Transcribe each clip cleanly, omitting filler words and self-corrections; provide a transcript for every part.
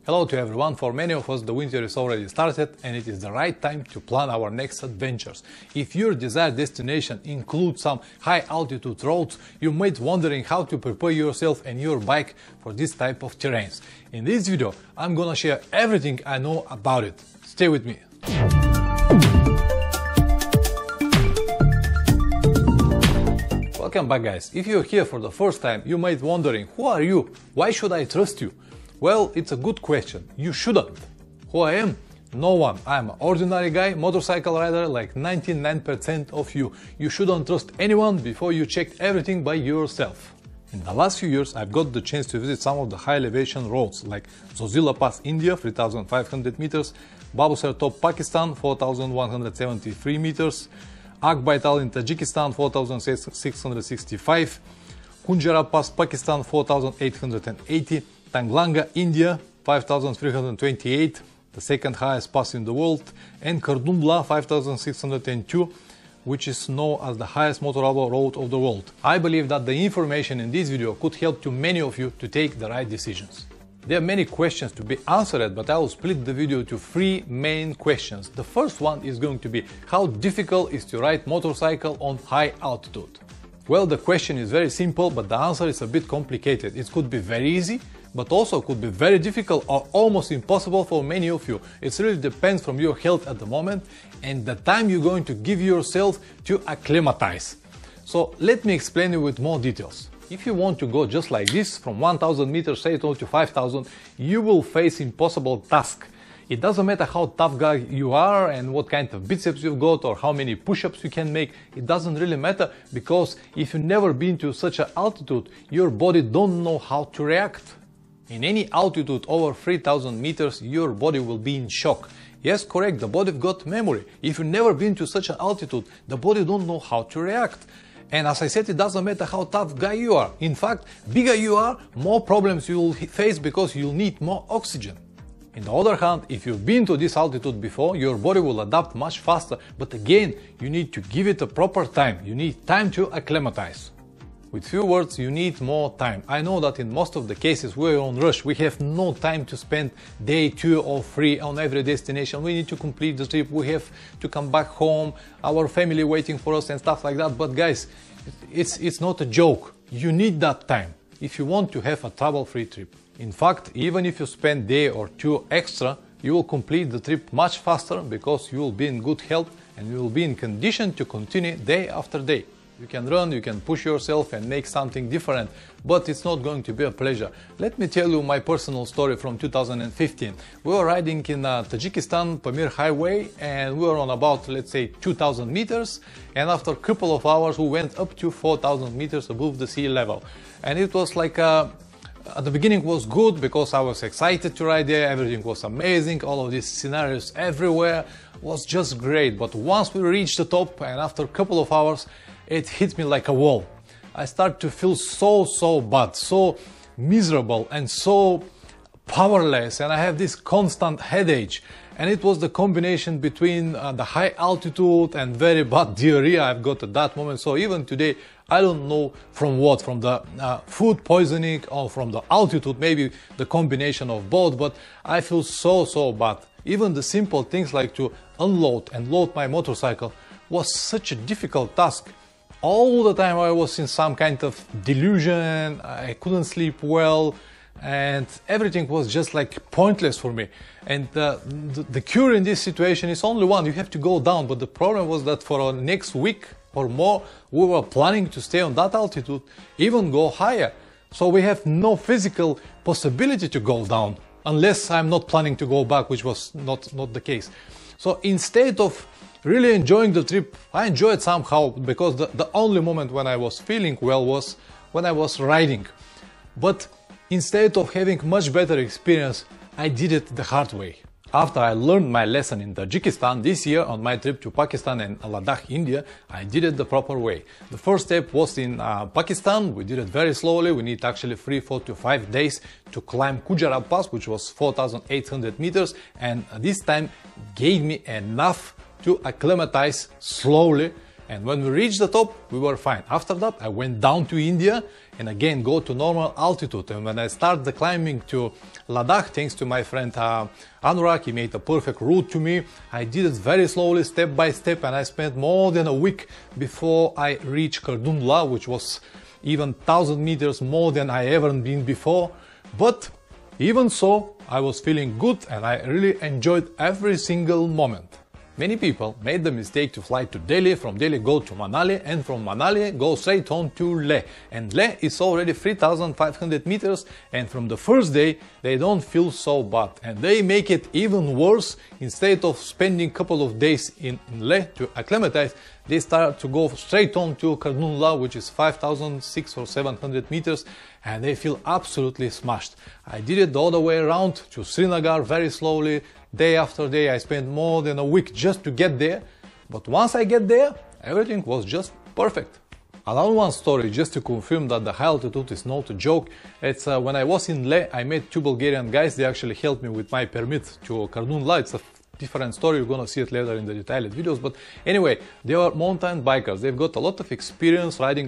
Hello to everyone. For many of us the winter is already started and it is the right time to plan our next adventures. If your desired destination includes some high altitude roads, you might be wondering how to prepare yourself and your bike for this type of terrains. In this video I'm gonna share everything I know about it. Stay with me. Welcome back, guys. If you're here for the first time, you might be wondering, who are you? Why should I trust you? Well, it's a good question. You shouldn't. Who I am? No one. I'm an ordinary guy, motorcycle rider like 99% of you. You shouldn't trust anyone before you check everything by yourself. In the last few years, I've got the chance to visit some of the high elevation roads like Zozila Pass, India, 3,500 meters, Babusar Top, Pakistan, 4,173 meters, Akbaital in Tajikistan, 4,665, Kunjara Pass, Pakistan, 4,880, Tanglanga, India, 5,328, the second highest pass in the world, and Kardumla, 5,602, which is known as the highest motorable road of the world. I believe that the information in this video could help to many of you to take the right decisions. There are many questions to be answered, but I will split the video to three main questions. The first one is going to be, how difficult is to ride motorcycle on high altitude? Well, the question is very simple, but the answer is a bit complicated. It could be very easy, but also could be very difficult or almost impossible for many of you. It really depends from your health at the moment and the time you're going to give yourself to acclimatize. So let me explain you with more details. If you want to go just like this, from 1000 meters straight on to 5000, you will face impossible task. It doesn't matter how tough guy you are and what kind of biceps you've got or how many push-ups you can make. It doesn't really matter, because if you've never been to such an altitude, your body don't know how to react. In any altitude over 3000 meters, your body will be in shock. Yes, correct, the body got memory. If you've never been to such an altitude, the body don't know how to react. And as I said, it doesn't matter how tough guy you are. In fact, bigger you are, more problems you will face because you'll need more oxygen. On the other hand, if you've been to this altitude before, your body will adapt much faster, but again, you need to give it a proper time. You need time to acclimatize. With few words, you need more time. I know that in most of the cases we're on rush. We have no time to spend day 2 or 3 on every destination. We need to complete the trip. We have to come back home, our family waiting for us and stuff like that. But guys, it's not a joke. You need that time if you want to have a trouble-free trip. In fact, even if you spend day or 2 extra, you will complete the trip much faster because you will be in good health and you will be in condition to continue day after day. You can run, you can push yourself and make something different, but it's not going to be a pleasure. Let me tell you my personal story from 2015. We were riding in Tajikistan, Pamir Highway, and we were on about, let's say, 2000 meters, and after a couple of hours we went up to 4000 meters above the sea level. And it was like at the beginning was good because I was excited to ride there, everything was amazing, all of these scenarios everywhere was just great. But once we reached the top and after a couple of hours, it hit me like a wall. I started to feel so bad, so miserable and so powerless, and I have this constant headache. And it was the combination between the high altitude and very bad diarrhea I've got at that moment. So even today, I don't know from what, from the food poisoning or from the altitude, maybe the combination of both, but I feel so bad. Even the simple things like to unload and load my motorcycle was such a difficult task. All the time I was in some kind of delusion, I couldn't sleep well, and everything was just like pointless for me. And the cure in this situation is only one: you have to go down. But the problem was that for next week or more, we were planning to stay on that altitude, even go higher. So we have no physical possibility to go down, unless I'm not planning to go back, which was not the case. So instead of really enjoying the trip, I enjoyed somehow, because the only moment when I was feeling well was when I was riding. But instead of having much better experience, I did it the hard way. After I learned my lesson in Tajikistan this year on my trip to Pakistan and Ladakh, India, I did it the proper way. The first step was in Pakistan. We did it very slowly. We need actually 3, 4 to 5 days to climb Kunjara Pass, which was 4,800 meters, and this time gave me enough to acclimatize slowly And when we reached the top, we were fine. After that, I went down to India and again go to normal altitude. And when I started the climbing to Ladakh, thanks to my friend Anurag, he made a perfect route to me. I did it very slowly, step by step, and I spent more than a week before I reached Kardumla, which was even 1,000 meters more than I ever been before. But even so, I was feeling good and I really enjoyed every single moment. Many people made the mistake to fly to Delhi, from Delhi go to Manali, and from Manali go straight on to Leh. And Leh is already 3,500 meters, and from the first day they don't feel so bad. And they make it even worse. Instead of spending a couple of days in Leh to acclimatize, they start to go straight on to Kardumla, which is 5,600 or 700 meters, and they feel absolutely smashed. I did it the other way around to Srinagar very slowly. Day after day, I spent more than a week just to get there. But once I get there, everything was just perfect. Another one story, just to confirm that the high altitude is not a joke. It's when I was in Leh, I met two Bulgarian guys. They actually helped me with my permit to Kardumla. It's a different story, you're gonna see it later in the detailed videos. But anyway, they are mountain bikers. They've got a lot of experience riding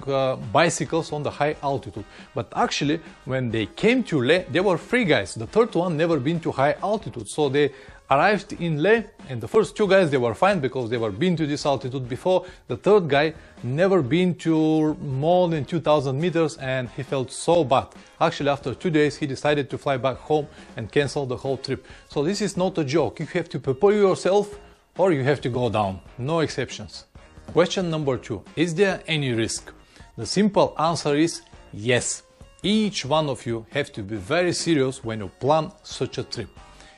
bicycles on the high altitude. But actually, when they came to Leh, they were three guys. The third one never been to high altitude. So they arrived in Leh, and the first two guys, they were fine because they were been to this altitude before. The third guy never been to more than 2,000 meters and he felt so bad. Actually, after 2 days, he decided to fly back home and cancel the whole trip. So this is not a joke. You have to prepare yourself or you have to go down. No exceptions. Question number 2. Is there any risk? The simple answer is yes. Each one of you have to be very serious when you plan such a trip.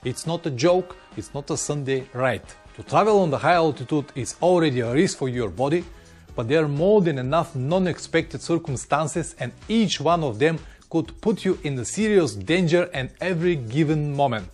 It's not a joke, it's not a Sunday ride. To travel on the high altitude is already a risk for your body, but there are more than enough non-expected circumstances, and each one of them could put you in a serious danger at every given moment.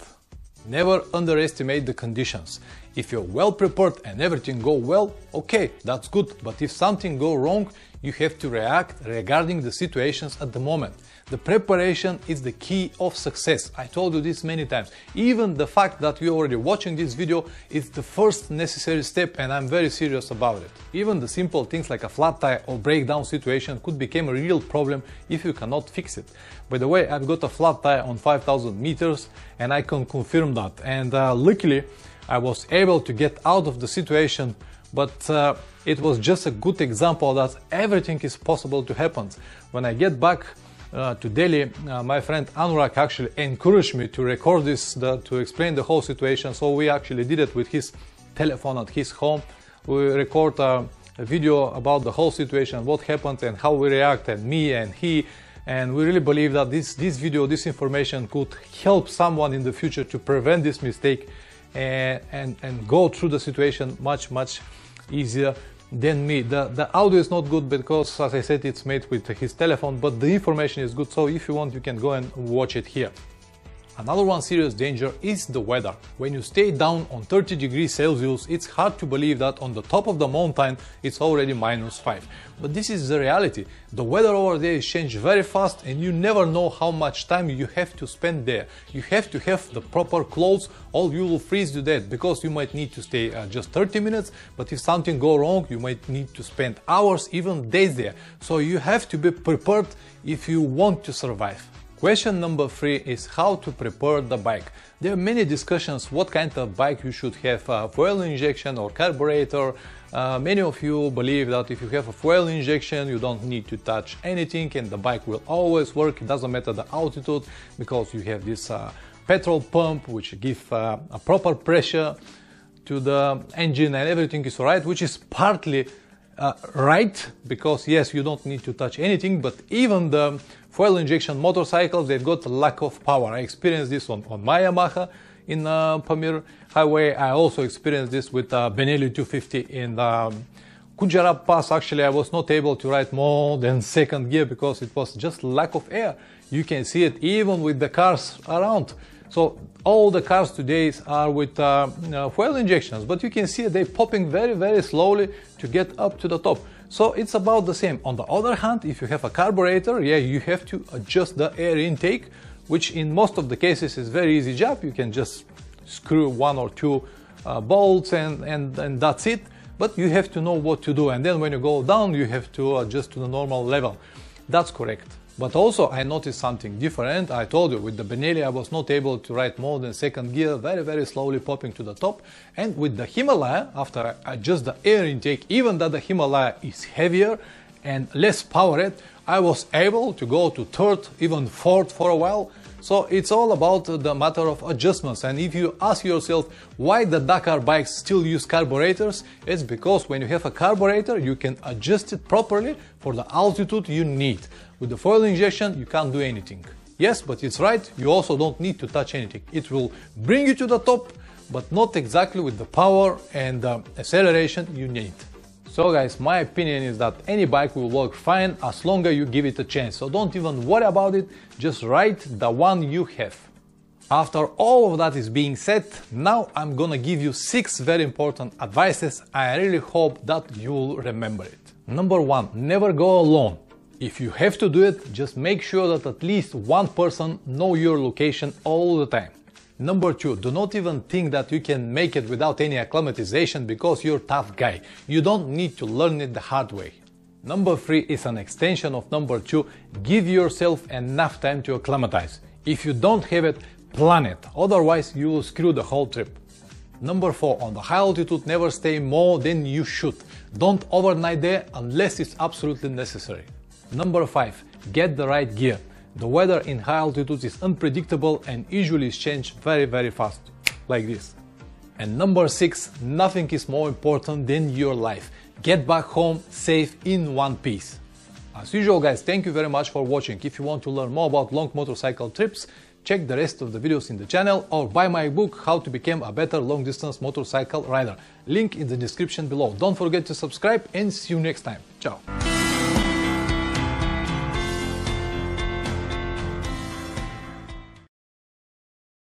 Never underestimate the conditions. If you're well prepared and everything goes well, okay, that's good, but if something goes wrong, you have to react regarding the situations at the moment. The preparation is the key of success. I told you this many times. Even the fact that you're already watching this video is the first necessary step, and I'm very serious about it. Even the simple things like a flat tire or breakdown situation could become a real problem if you cannot fix it. By the way, I've got a flat tire on 5,000 meters and I can confirm that. And luckily, I was able to get out of the situation, but it was just a good example that everything is possible to happen. When I get back to Delhi, my friend Anurag actually encouraged me to record this, to explain the whole situation. So we actually did it with his telephone at his home. We record a video about the whole situation, what happened and how we reacted, me and he. And we really believe that this video, this information could help someone in the future to prevent this mistake and go through the situation much easier than me. The audio is not good because, as I said, it's made with his telephone, but the information is good, so if you want, you can go and watch it here. Another one serious danger is the weather. When you stay down on 30 degrees Celsius, it's hard to believe that on the top of the mountain it's already -5. But this is the reality. The weather over there is changed very fast and you never know how much time you have to spend there. You have to have the proper clothes or you will freeze to death, because you might need to stay just 30 minutes, but if something goes wrong, you might need to spend hours, even days there. So you have to be prepared if you want to survive. Question number 3 is how to prepare the bike. There are many discussions what kind of bike you should have, fuel injection or carburetor. Many of you believe that if you have a fuel injection, you don't need to touch anything and the bike will always work. It doesn't matter the altitude because you have this petrol pump which gives a proper pressure to the engine and everything is alright, which is partly right, because yes, you don't need to touch anything, but even the fuel injection motorcycles, they've got a lack of power. I experienced this on my Yamaha in Pamir Highway. I also experienced this with Benelli 250 in Kujarab Pass. Actually, I was not able to ride more than second gear because it was just lack of air. You can see it even with the cars around. So all the cars today are with fuel injections, but you can see they're popping very slowly to get up to the top. So it's about the same. On the other hand, if you have a carburetor, yeah, you have to adjust the air intake, which in most of the cases is very easy job. You can just screw 1 or 2 bolts and that's it. but you have to know what to do, and then when you go down you have to adjust to the normal level. That's correct. But also I noticed something different. I told you with the Benelli I was not able to ride more than second gear, very slowly popping to the top. And with the Himalaya, after I adjust the air intake, even though the Himalaya is heavier and less powered, I was able to go to third, even fourth for a while. So it's all about the matter of adjustments. And if you ask yourself why the Dakar bikes still use carburetors, it's because when you have a carburetor you can adjust it properly for the altitude you need. With the fuel injection you can't do anything. Yes, but it's right, you also don't need to touch anything. It will bring you to the top, but not exactly with the power and the acceleration you need. So guys, my opinion is that any bike will work fine as long as you give it a chance. So don't even worry about it, just ride the one you have. After all of that is being said, now I'm gonna give you 6 very important advices. I really hope that you'll remember it. Number 1, never go alone. If you have to do it, just make sure that at least one person knows your location all the time. Number 2, do not even think that you can make it without any acclimatization because you're a tough guy. You don't need to learn it the hard way. Number 3 is an extension of number 2, give yourself enough time to acclimatize. If you don't have it, plan it, otherwise you will screw the whole trip. Number 4, on the high altitude never stay more than you should. Don't overnight there unless it's absolutely necessary. Number 5, get the right gear. The weather in high altitudes is unpredictable and usually is changed very fast, like this. And number 6, nothing is more important than your life. Get back home safe in one piece. As usual guys, thank you very much for watching. If you want to learn more about long motorcycle trips, check the rest of the videos in the channel or buy my book How to Become a Better Long Distance Motorcycle Rider. Link in the description below. Don't forget to subscribe and see you next time. Ciao.